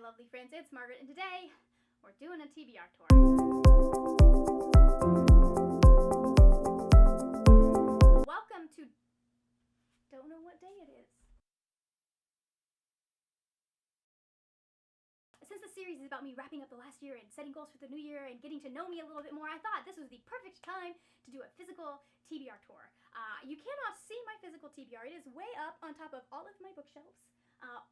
lovely friends, it's Margaret, and today we're doing a TBR tour. Welcome to... don't know what day it is. Since the series is about me wrapping up the last year and setting goals for the new year and getting to know me a little bit more, I thought this was the perfect time to do a physical TBR tour. You cannot see my physical TBR. It is way up on top of all of my bookshelves.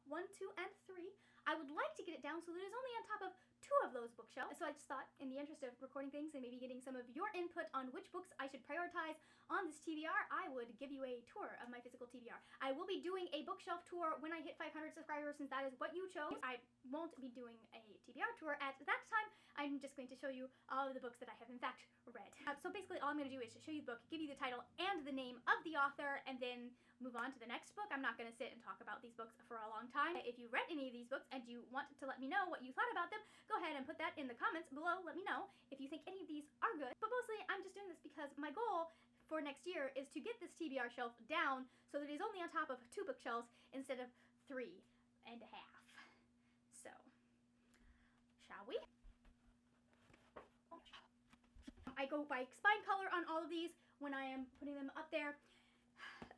1, 2, and 3. I would like to get it down so that it is only on top of 2 of those bookshelves. So I just thought, in the interest of recording things and maybe getting some of your input on which books I should prioritize on this TBR, I would give you a tour of my physical TBR. I will be doing a bookshelf tour when I hit 500 subscribers, since that is what you chose. I won't be doing a TBR tour at that time. I'm just going to show you all of the books that I have in fact read. So basically all I'm going to do is show you the book, give you the title and the name of the author, and then move on to the next book. I'm not going to sit and talk about these books for a long time. If you read any of these books and you want to let me know what you thought about them, go ahead and put that in the comments below. Let me know if you think any of these are good. But mostly I'm just doing this because my goal for next year is to get this TBR shelf down so that it is only on top of 2 bookshelves instead of 3 and a half. So, shall we? I go by spine color on all of these when I am putting them up there.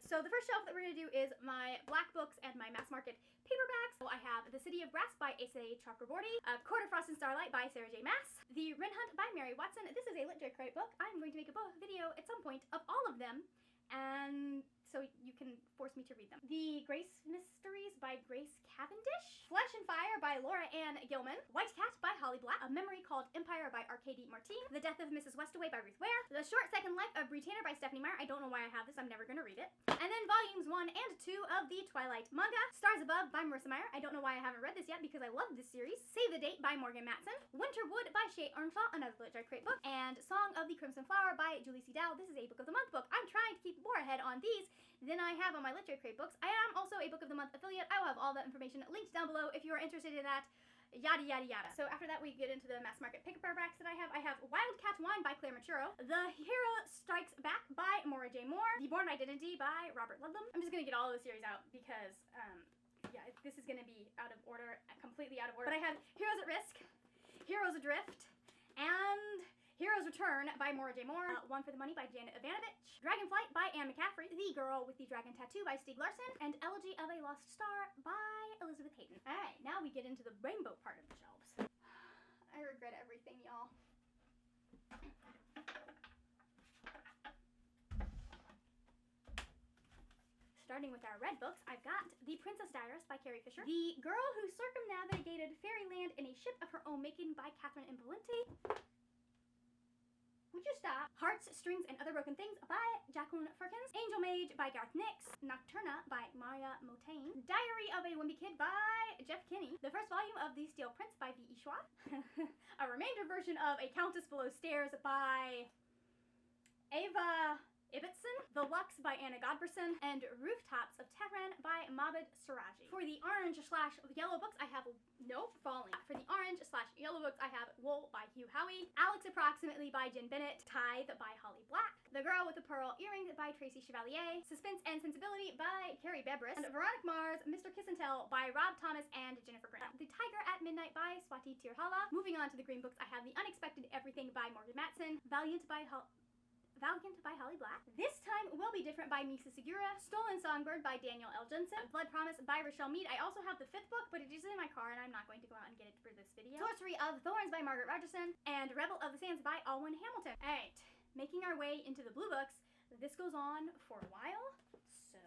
So the first shelf that we're going to do is my black books and my mass market paperbacks. So I have The City of Brass by A.S.A. Chakraborty, Court of Frost and Starlight by Sarah J. Maas, The Wren Hunt by Mary Watson. This is a literary book. I'm going to make a video at some point of all of them, and so you can force me to read them. The Grace Mysteries by Grace Cavendish, Flesh and Fire by Laura Ann Gilman, White Cat by Holly Black, A Memory Called Empire by Arcady Martin, The Death of Mrs. Westaway by Ruth Ware, The Short Second Life of Brie Tanner by Stephanie Meyer. I don't know why I have this, I'm never going to read it. And then volumes 1 and 2 of the Twilight manga, Stars Above by Marissa Meyer. I don't know why I haven't read this yet because I love this series. Save the Date by Morgan Matson, Winterwood by Shay Earnshaw, another literary crate book, and Song of the Crimson Flower by Julie C. Dow. This is a Book of the Month book. I'm trying to keep more ahead on these than I have on my literary crate books. I am also a Book of the Month affiliate. I will have all that information linked down below if you are interested in that. Yada yada yada. So after that we get into the mass market paperbacks that I have. I have Wildcat Wine by Claire Machuro, The Hero Strikes Back by Maura J. Moore, The Born Identity by Robert Ludlum. I'm just gonna get all of the series out because yeah, this is gonna be out of order, completely out of order. But I have Heroes at Risk, Heroes Adrift, and Hero's Return by Maura J. Moore, One for the Money by Janet Ivanovich, Dragonflight by Anne McCaffrey, The Girl with the Dragon Tattoo by Stieg Larsson, and Elegy of a Lost Star by Elizabeth Hayden. Alright, now we get into the rainbow part of the shelves. I regret everything, y'all. Starting with our red books, I've got The Princess Diarist by Carrie Fisher, The Girl Who Circumnavigated Fairyland in a Ship of Her Own Making by Catherine Impellenti. Would you stop? Hearts, Strings, and Other Broken Things by Jacqueline Firkins, Angel Mage by Garth Nix, Nocturna by Maria Motain, Diary of a Wimpy Kid by Jeff Kinney, the first volume of The Steel Prince by V.E. Schwab, a remainder version of A Countess Below Stairs by Ava Ibbotson, The Lux by Anna Godberson, and Rooftops of Tehran by Mabed Siraji. For the orange/yellow books, I have Falling. For the orange/yellow books, I have Wool by Hugh Howey, Alex Approximately by Jen Bennett, Tithe by Holly Black, The Girl with the Pearl Earring by Tracy Chevalier, Suspense and Sensibility by Carrie Bebris, and Veronica Mars, Mr. Kiss and Tell by Rob Thomas and Jennifer Grant, The Tiger at Midnight by Swati Tirhala. Moving on to the green books, I have The Unexpected Everything by Morgan Matson, Valiant by Holly Black, This Time Will Be Different by Misa Segura, Stolen Songbird by Daniel L. Jensen, Blood Promise by Rochelle Mead. I also have the 5th book, but it is in my car and I'm not going to go out and get it for this video. Sorcery of Thorns by Margaret Rogerson, and Rebel of the Sands by Alwyn Hamilton. Alright, making our way into the blue books. This goes on for a while, so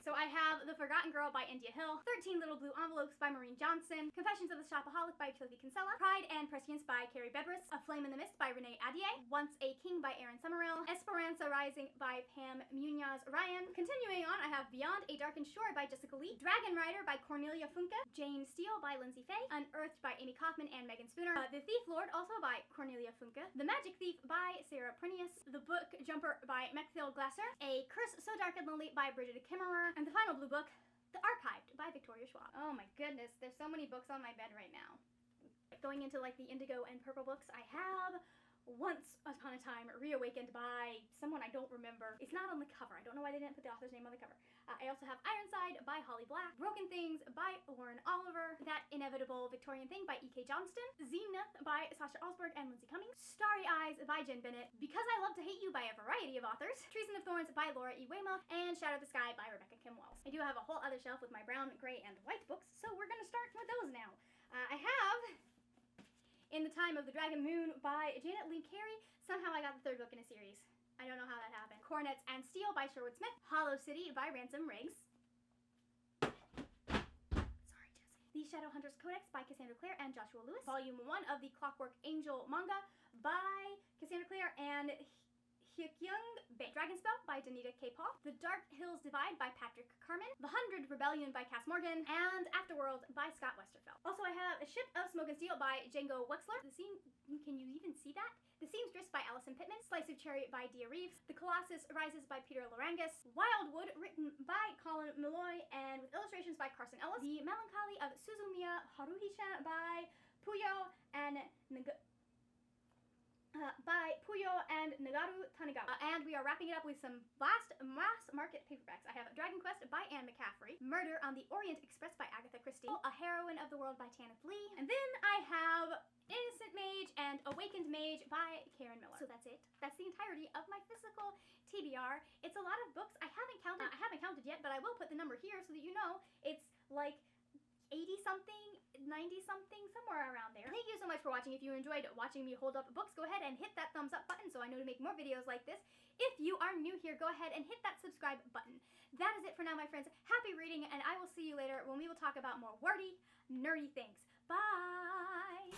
so I have The Forgotten Girl by India Hill, 13 Little Blue Envelopes by Maureen Johnson, Confessions of a Shopaholic by Sylvie Kinsella, Pride and Prescience by Carrie Bebris, A Flame in the Mist by Renee Adier, Once a King by Erin Summerall, Esperanza Rising by Pam Munoz Ryan. Continuing on, I have Beyond a Darkened Shore by Jessica Lee, Dragon Rider by Cornelia Funke, Jane Steele by Lindsay Fay, Unearthed by Amy Kaufman and Megan Spooner, The Thief Lord, also by Cornelia Funke, The Magic Thief by Sarah Prenius, The Book Jumper by Mechfield Glasser, A Curse So Dark and Lonely by Bridget Kimmerer, and the final blue book, The Archived by Victoria Schwab. Oh my goodness, there's so many books on my bed right now. Going into like the indigo and purple books, I have Once Upon a Time Reawakened by someone I don't remember. It's not on the cover. I don't know why they didn't put the author's name on the cover. I also have Ironside by Holly Black, Broken Things by Lauren Oliver, That Inevitable Victorian Thing by E.K. Johnston, Zenith by Sasha Alsberg and Lindsay Cummings, Starry Eyes by Jen Bennett, Because I Love to Hate You by a variety of authors, Treason of Thorns by Laura E. Wayma, and Shadow of the Sky by Rebecca Kim Wells. I do have a whole other shelf with my brown, gray, and white books, so we're gonna start with those now. I have In the Time of the Dragon Moon by Janet Lee Carey. Somehow I got the third book in a series. I don't know how that happened. Cornets and Steel by Sherwood Smith, Hollow City by Ransom Riggs. Sorry, Jesse. The Shadowhunters Codex by Cassandra Clare and Joshua Lewis. Volume 1 of the Clockwork Angel manga by Cassandra Clare and Hyekyung. Dragonspell by Danita K. Paul. The Dark Hills Divide by Patrick Carmen. The 100 Rebellion by Cass Morgan. And Afterworld by Scott Westerfeld. Also, I have A Ship of Smoke and Steel by Django Wexler. Can you even see that? The Seamstress by Allison Pittman. Slice of Cherry by Dia Reeves. The Colossus Rises by Peter Larangus. Wildwood, written by Colin Malloy and with illustrations by Carson Ellis. The Melancholy of Suzumiya Haruhisha by Puyo and Nagaru Tanigawa. And we are wrapping it up with some last mass market paperbacks. I have Dragon Quest by Anne McCaffrey, Murder on the Orient Express by Agatha Christie, A Heroine of the World by Tanith Lee, and then I have Innocent Mage and Awakened Mage by Karen Miller. So that's it. That's the entirety of my physical TBR. It's a lot of books. I haven't counted yet, but I will put the number here so that you know it's like 80-something, 90-something, somewhere around there. Thank you so much for watching. If you enjoyed watching me hold up books, go ahead and hit that thumbs up button so I know to make more videos like this. If you are new here, go ahead and hit that subscribe button. That is it for now, my friends. Happy reading, and I will see you later when we will talk about more wordy, nerdy things. Bye!